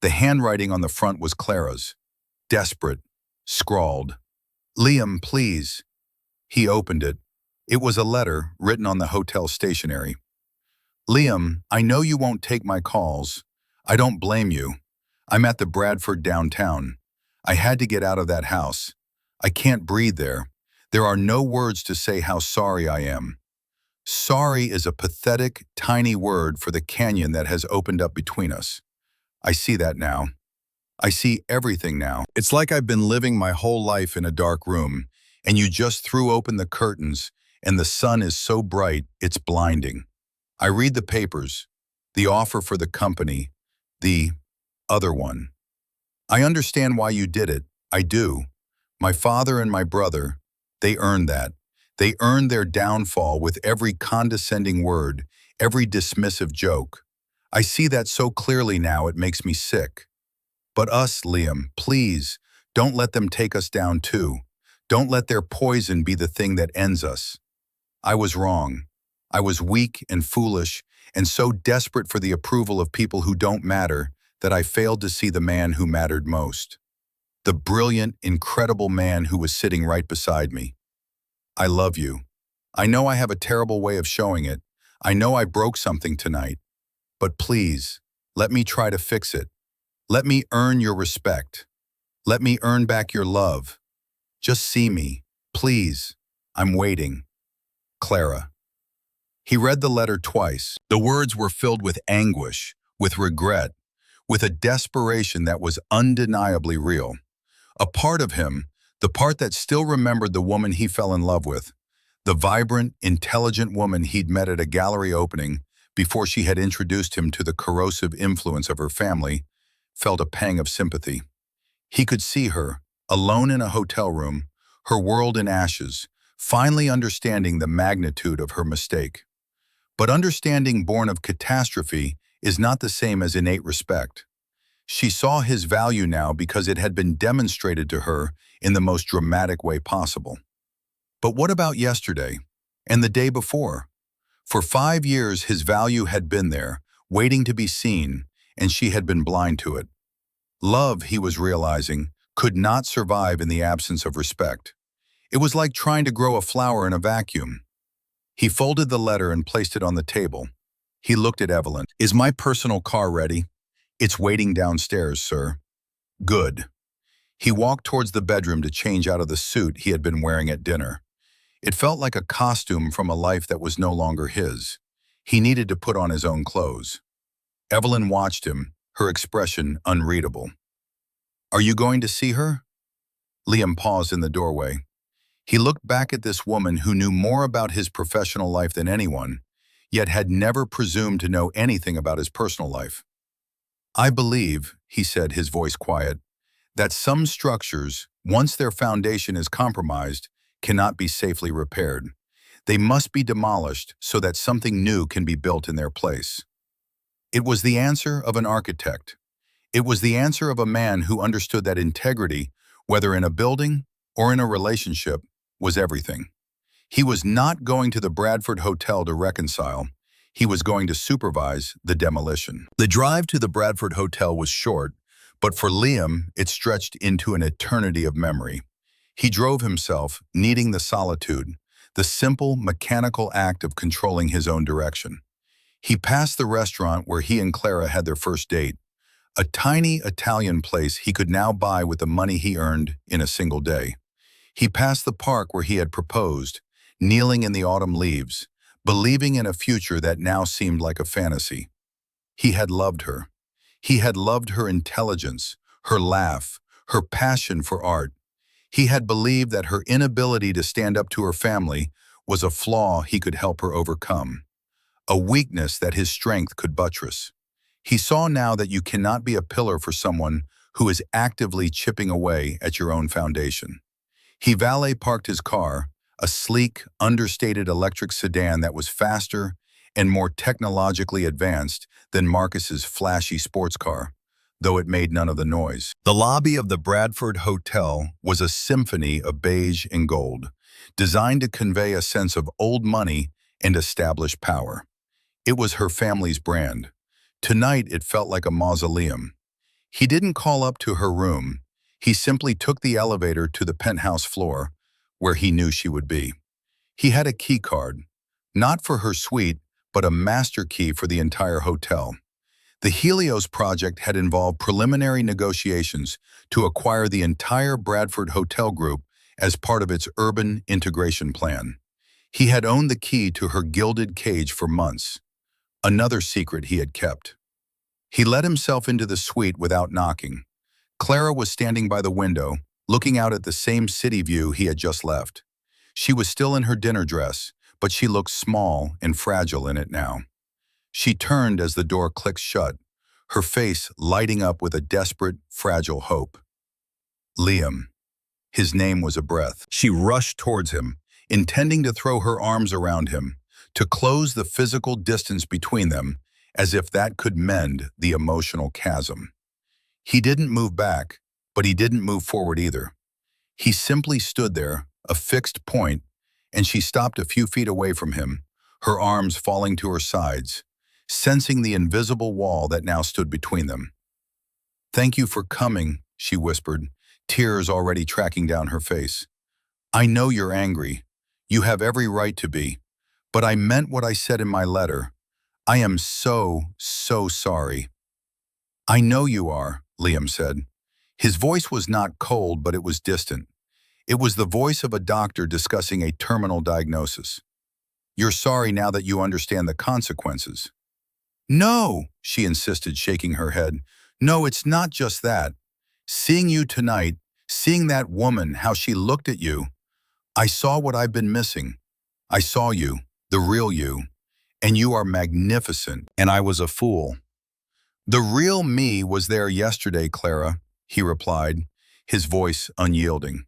The handwriting on the front was Clara's. Desperate, scrawled. "Liam, please." He opened it. It was a letter written on the hotel stationery. "Liam, I know you won't take my calls. I don't blame you. I'm at the Bradford downtown. I had to get out of that house. I can't breathe there. There are no words to say how sorry I am. Sorry is a pathetic, tiny word for the canyon that has opened up between us. I see that now. I see everything now. It's like I've been living my whole life in a dark room, and you just threw open the curtains, and the sun is so bright, it's blinding. I read the papers, the offer for the company, the other one. I understand why you did it. I do. My father and my brother, they earned that. They earned their downfall with every condescending word, every dismissive joke. I see that so clearly now it makes me sick. But us, Liam, please, don't let them take us down too. Don't let their poison be the thing that ends us. I was wrong. I was weak and foolish and so desperate for the approval of people who don't matter that I failed to see the man who mattered most. The brilliant, incredible man who was sitting right beside me. I love you. I know I have a terrible way of showing it. I know I broke something tonight. But please, let me try to fix it. Let me earn your respect. Let me earn back your love. Just see me, please. I'm waiting. Clara. He read the letter twice. The words were filled with anguish, with regret, with a desperation that was undeniably real. A part of him, the part that still remembered the woman he fell in love with, the vibrant, intelligent woman he'd met at a gallery opening before she had introduced him to the corrosive influence of her family, felt a pang of sympathy. He could see her, alone in a hotel room, her world in ashes, finally understanding the magnitude of her mistake. But understanding born of catastrophe is not the same as innate respect. She saw his value now because it had been demonstrated to her in the most dramatic way possible. But what about yesterday and the day before? For 5 years his value had been there, waiting to be seen, and she had been blind to it. Love, he was realizing, could not survive in the absence of respect. It was like trying to grow a flower in a vacuum. He folded the letter and placed it on the table. He looked at Evelyn. "Is my personal car ready?" "It's waiting downstairs, sir." "Good." He walked towards the bedroom to change out of the suit he had been wearing at dinner. It felt like a costume from a life that was no longer his. He needed to put on his own clothes. Evelyn watched him, her expression unreadable. "Are you going to see her?" Liam paused in the doorway. He looked back at this woman who knew more about his professional life than anyone, yet had never presumed to know anything about his personal life. "I believe," he said, his voice quiet, "that some structures, once their foundation is compromised, cannot be safely repaired. They must be demolished so that something new can be built in their place." It was the answer of an architect. It was the answer of a man who understood that integrity, whether in a building or in a relationship, was everything. He was not going to the Bradford Hotel to reconcile. He was going to supervise the demolition. The drive to the Bradford Hotel was short, but for Liam, it stretched into an eternity of memory. He drove himself, needing the solitude, the simple, mechanical act of controlling his own direction. He passed the restaurant where he and Clara had their first date, a tiny Italian place he could now buy with the money he earned in a single day. He passed the park where he had proposed, kneeling in the autumn leaves, believing in a future that now seemed like a fantasy. He had loved her. He had loved her intelligence, her laugh, her passion for art. He had believed that her inability to stand up to her family was a flaw he could help her overcome, a weakness that his strength could buttress. He saw now that you cannot be a pillar for someone who is actively chipping away at your own foundation. He valet parked his car, a sleek, understated electric sedan that was faster and more technologically advanced than Marcus's flashy sports car, though it made none of the noise. The lobby of the Bradford Hotel was a symphony of beige and gold, designed to convey a sense of old money and established power. It was her family's brand. Tonight it felt like a mausoleum. He didn't call up to her room. He simply took the elevator to the penthouse floor, where he knew she would be. He had a key card, not for her suite, but a master key for the entire hotel. The Helios project had involved preliminary negotiations to acquire the entire Bradford Hotel Group as part of its urban integration plan. He had owned the key to her gilded cage for months, another secret he had kept. He let himself into the suite without knocking. Clara was standing by the window, looking out at the same city view he had just left. She was still in her dinner dress, but she looked small and fragile in it now. She turned as the door clicked shut, her face lighting up with a desperate, fragile hope. "Liam." His name was a breath. She rushed towards him, intending to throw her arms around him, to close the physical distance between them, as if that could mend the emotional chasm. He didn't move back, but he didn't move forward either. He simply stood there, a fixed point, and she stopped a few feet away from him, her arms falling to her sides, sensing the invisible wall that now stood between them. "Thank you for coming," she whispered, tears already tracking down her face. "I know you're angry. You have every right to be. But I meant what I said in my letter. I am so, so sorry." "I know you are," Liam said. His voice was not cold, but it was distant. It was the voice of a doctor discussing a terminal diagnosis. "You're sorry now that you understand the consequences." "No," she insisted, shaking her head. "No, it's not just that. Seeing you tonight, seeing that woman, how she looked at you, I saw what I've been missing. I saw you, the real you, and you are magnificent, and I was a fool." "The real me was there yesterday, Clara," he replied, his voice unyielding.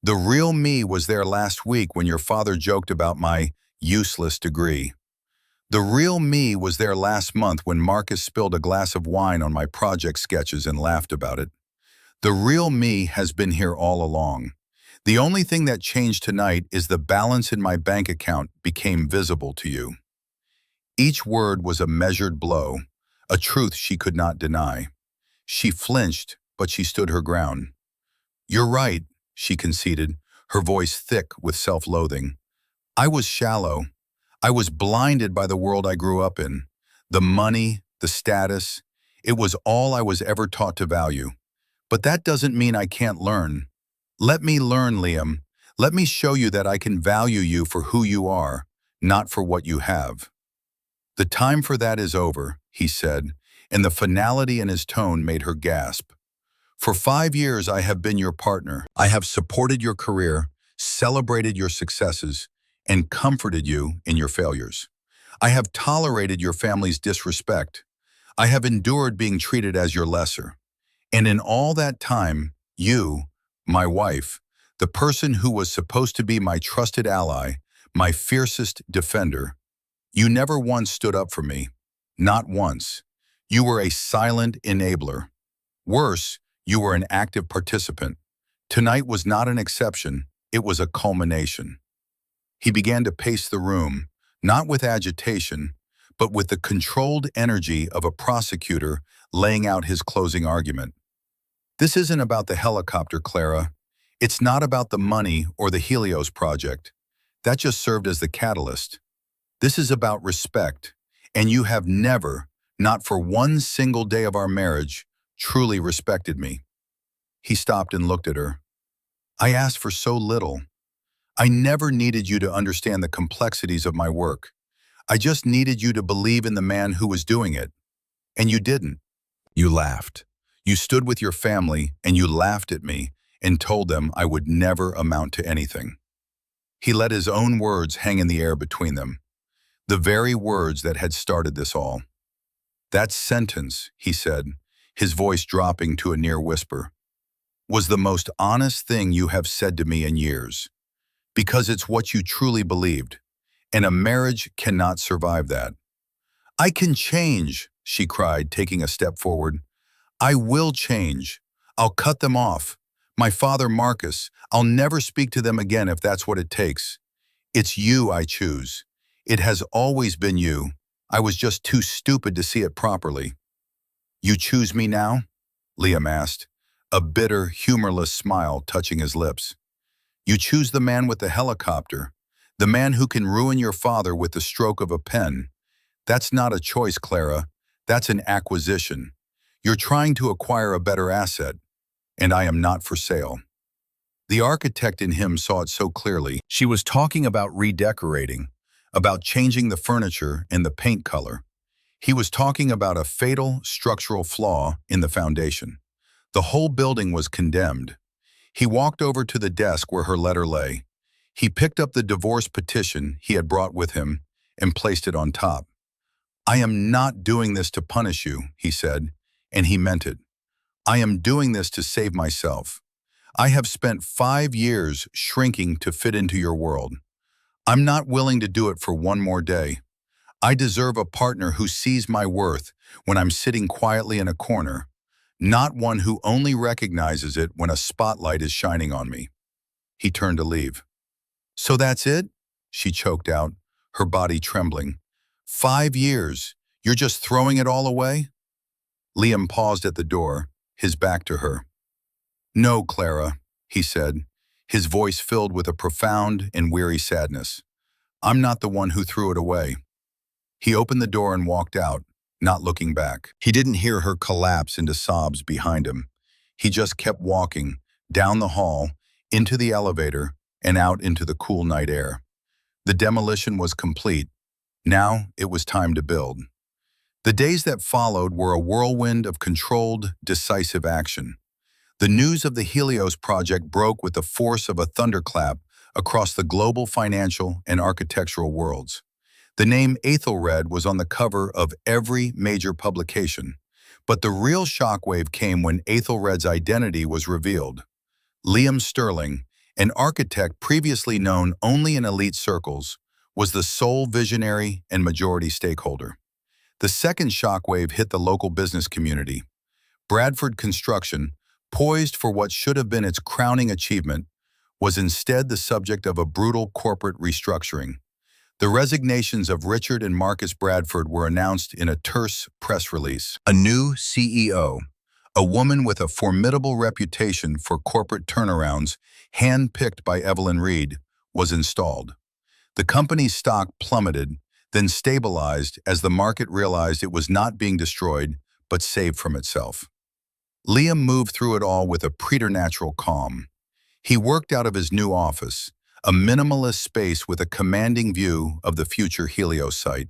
"The real me was there last week when your father joked about my useless degree. The real me was there last month when Marcus spilled a glass of wine on my project sketches and laughed about it. The real me has been here all along. The only thing that changed tonight is the balance in my bank account became visible to you." Each word was a measured blow, a truth she could not deny. She flinched, but she stood her ground. "You're right," she conceded, her voice thick with self-loathing. "I was shallow. I was blinded by the world I grew up in. The money, the status, it was all I was ever taught to value. But that doesn't mean I can't learn. Let me learn, Liam. Let me show you that I can value you for who you are, not for what you have." "The time for that is over," he said, and the finality in his tone made her gasp. "For 5 years I have been your partner. I have supported your career, celebrated your successes, and comforted you in your failures. I have tolerated your family's disrespect. I have endured being treated as your lesser. And in all that time, you, my wife, the person who was supposed to be my trusted ally, my fiercest defender, you never once stood up for me. Not once. You were a silent enabler. Worse, you were an active participant. Tonight was not an exception, it was a culmination." He began to pace the room, not with agitation, but with the controlled energy of a prosecutor laying out his closing argument. "This isn't about the helicopter, Clara. It's not about the money or the Helios project. That just served as the catalyst. This is about respect, and you have never, not for one single day of our marriage, truly respected me." He stopped and looked at her. "I asked for so little. I never needed you to understand the complexities of my work. I just needed you to believe in the man who was doing it. And you didn't. You laughed. You stood with your family and you laughed at me and told them I would never amount to anything." He let his own words hang in the air between them, the very words that had started this all. "That sentence," he said, his voice dropping to a near whisper, "was the most honest thing you have said to me in years. Because it's what you truly believed, and a marriage cannot survive that." "I can change," she cried, taking a step forward. "I will change. I'll cut them off. My father, Marcus, I'll never speak to them again if that's what it takes. It's you I choose. It has always been you. I was just too stupid to see it properly." "You choose me now?" Liam asked, a bitter, humorless smile touching his lips. "You choose the man with the helicopter, the man who can ruin your father with the stroke of a pen. That's not a choice, Clara. That's an acquisition. You're trying to acquire a better asset, and I am not for sale." The architect in him saw it so clearly. She was talking about redecorating, about changing the furniture and the paint color. He was talking about a fatal structural flaw in the foundation. The whole building was condemned. He walked over to the desk where her letter lay. He picked up the divorce petition he had brought with him and placed it on top. "I am not doing this to punish you," he said, and he meant it. "I am doing this to save myself. I have spent 5 years shrinking to fit into your world. I'm not willing to do it for one more day. I deserve a partner who sees my worth when I'm sitting quietly in a corner, not one who only recognizes it when a spotlight is shining on me." He turned to leave. "So that's it?" she choked out, her body trembling. 5 years? You're just throwing it all away?" Liam paused at the door, his back to her. "No, Clara," he said, his voice filled with a profound and weary sadness. "I'm not the one who threw it away." He opened the door and walked out, not looking back. He didn't hear her collapse into sobs behind him. He just kept walking, down the hall, into the elevator, and out into the cool night air. The demolition was complete. Now it was time to build. The days that followed were a whirlwind of controlled, decisive action. The news of the Helios project broke with the force of a thunderclap across the global financial and architectural worlds. The name Aethelred was on the cover of every major publication, but the real shockwave came when Aethelred's identity was revealed. Liam Sterling, an architect previously known only in elite circles, was the sole visionary and majority stakeholder. The second shockwave hit the local business community. Bradford Construction, poised for what should have been its crowning achievement, was instead the subject of a brutal corporate restructuring. The resignations of Richard and Marcus Bradford were announced in a terse press release. A new CEO, a woman with a formidable reputation for corporate turnarounds, handpicked by Evelyn Reed, was installed. The company's stock plummeted, then stabilized as the market realized it was not being destroyed, but saved from itself. Liam moved through it all with a preternatural calm. He worked out of his new office, a minimalist space with a commanding view of the future Helios site.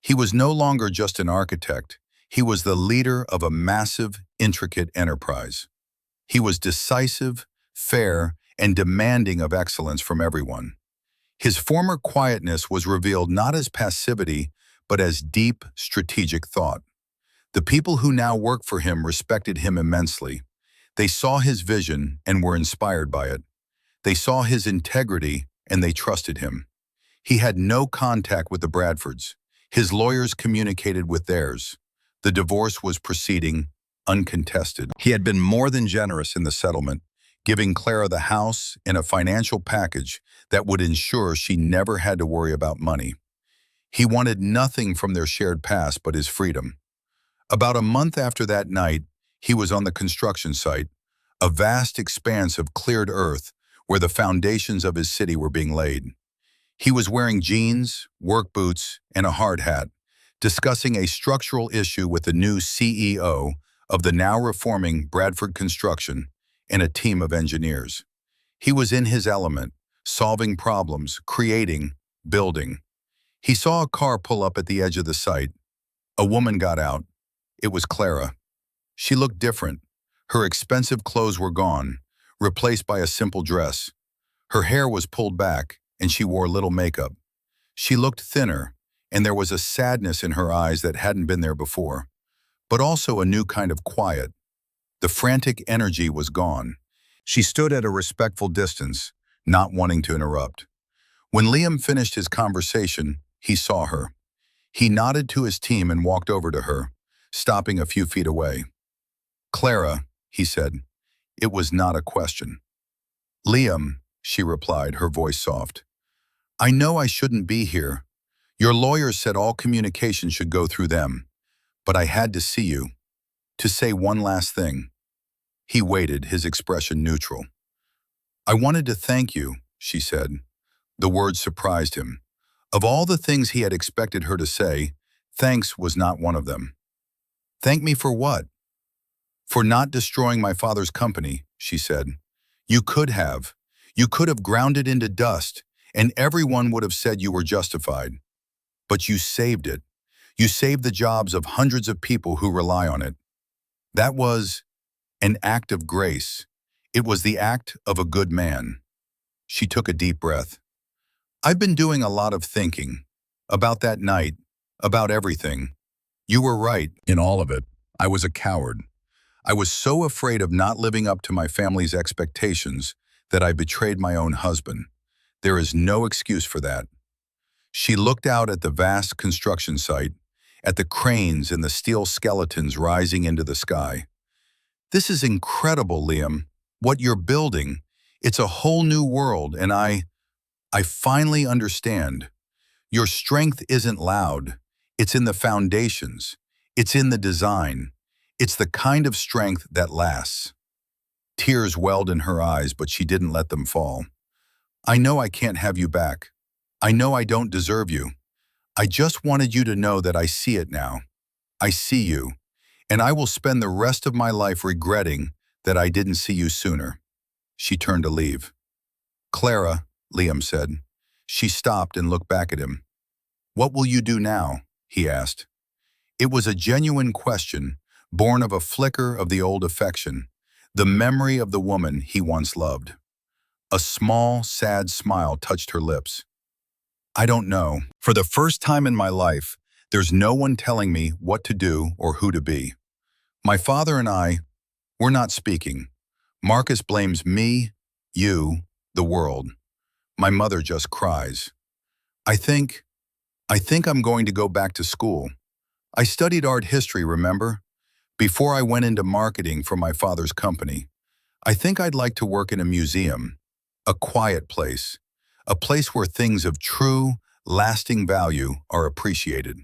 He was no longer just an architect. He was the leader of a massive, intricate enterprise. He was decisive, fair, and demanding of excellence from everyone. His former quietness was revealed not as passivity, but as deep, strategic thought. The people who now worked for him respected him immensely. They saw his vision and were inspired by it. They saw his integrity and they trusted him. He had no contact with the Bradfords. His lawyers communicated with theirs. The divorce was proceeding, uncontested. He had been more than generous in the settlement, giving Clara the house and a financial package that would ensure she never had to worry about money. He wanted nothing from their shared past but his freedom. About a month after that night, he was on the construction site, a vast expanse of cleared earth where the foundations of his city were being laid. He was wearing jeans, work boots, and a hard hat, discussing a structural issue with the new CEO of the now reforming Bradford Construction and a team of engineers. He was in his element, solving problems, creating, building. He saw a car pull up at the edge of the site. A woman got out. It was Clara. She looked different. Her expensive clothes were gone, replaced by a simple dress. Her hair was pulled back, and she wore little makeup. She looked thinner, and there was a sadness in her eyes that hadn't been there before, but also a new kind of quiet. The frantic energy was gone. She stood at a respectful distance, not wanting to interrupt. When Liam finished his conversation, he saw her. He nodded to his team and walked over to her, stopping a few feet away. "Clara," he said. It was not a question. "Liam," she replied, her voice soft. "I know I shouldn't be here. Your lawyers said all communication should go through them. But I had to see you, to say one last thing." He waited, his expression neutral. "I wanted to thank you," she said. The words surprised him. Of all the things he had expected her to say, thanks was not one of them. "Thank me for what?" "For not destroying my father's company," she said. You could have. You could have ground it into dust, and everyone would have said you were justified. But you saved it. You saved the jobs of hundreds of people who rely on it. That was an act of grace. It was the act of a good man." She took a deep breath. "I've been doing a lot of thinking. About that night. About everything. You were right in all of it. I was a coward. I was so afraid of not living up to my family's expectations that I betrayed my own husband. There is no excuse for that." She looked out at the vast construction site, at the cranes and the steel skeletons rising into the sky. "This is incredible, Liam. What you're building. It's a whole new world, and I finally understand. Your strength isn't loud. It's in the foundations. It's in the design. It's the kind of strength that lasts." Tears welled in her eyes, but she didn't let them fall. "I know I can't have you back. I know I don't deserve you. I just wanted you to know that I see it now. I see you, and I will spend the rest of my life regretting that I didn't see you sooner." She turned to leave. "Clara," Liam said. She stopped and looked back at him. "What will you do now?" he asked. It was a genuine question, born of a flicker of the old affection, the memory of the woman he once loved. A small, sad smile touched her lips. "I don't know. For the first time in my life, there's no one telling me what to do or who to be. My father and we're not speaking. Marcus blames me, you, the world. My mother just cries. I think I'm going to go back to school. I studied art history, remember? Before I went into marketing for my father's company. I think I'd like to work in a museum, a quiet place, a place where things of true, lasting value are appreciated.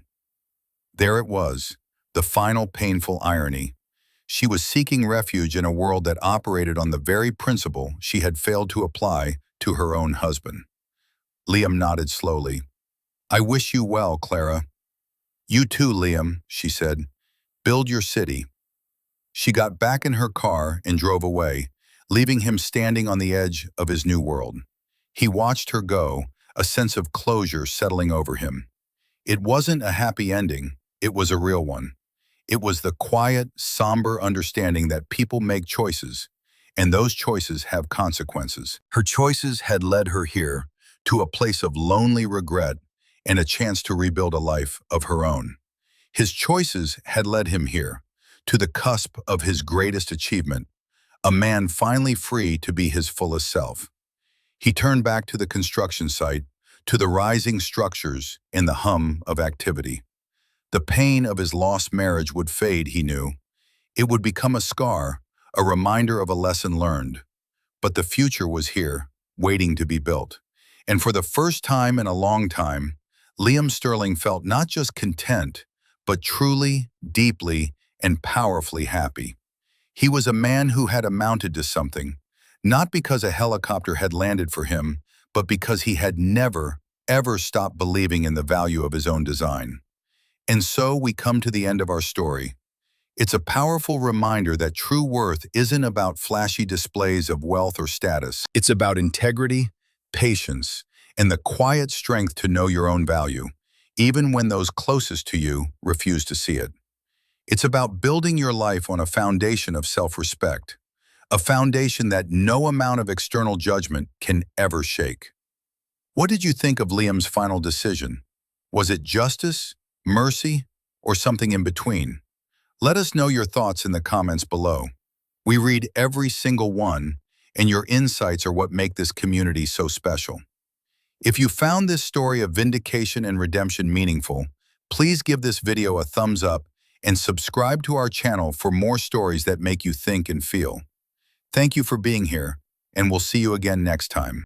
There it was, the final painful irony. She was seeking refuge in a world that operated on the very principle she had failed to apply to her own husband. Liam nodded slowly. "I wish you well, Clara." "You too, Liam," she said. "Build your city." She got back in her car and drove away, leaving him standing on the edge of his new world. He watched her go, a sense of closure settling over him. It wasn't a happy ending, it was a real one. It was the quiet, somber understanding that people make choices, and those choices have consequences. Her choices had led her here, to a place of lonely regret and a chance to rebuild a life of her own. His choices had led him here, to the cusp of his greatest achievement, a man finally free to be his fullest self. He turned back to the construction site, to the rising structures and the hum of activity. The pain of his lost marriage would fade, he knew. It would become a scar, a reminder of a lesson learned. But the future was here, waiting to be built. And for the first time in a long time, Liam Sterling felt not just content, but truly, deeply, and powerfully happy. He was a man who had amounted to something, not because a helicopter had landed for him, but because he had never, ever stopped believing in the value of his own design. And so we come to the end of our story. It's a powerful reminder that true worth isn't about flashy displays of wealth or status. It's about integrity, patience, and the quiet strength to know your own value, even when those closest to you refuse to see it. It's about building your life on a foundation of self-respect, a foundation that no amount of external judgment can ever shake. What did you think of Liam's final decision? Was it justice, mercy, or something in between? Let us know your thoughts in the comments below. We read every single one, and your insights are what make this community so special. If you found this story of vindication and redemption meaningful, please give this video a thumbs up and subscribe to our channel for more stories that make you think and feel. Thank you for being here, and we'll see you again next time.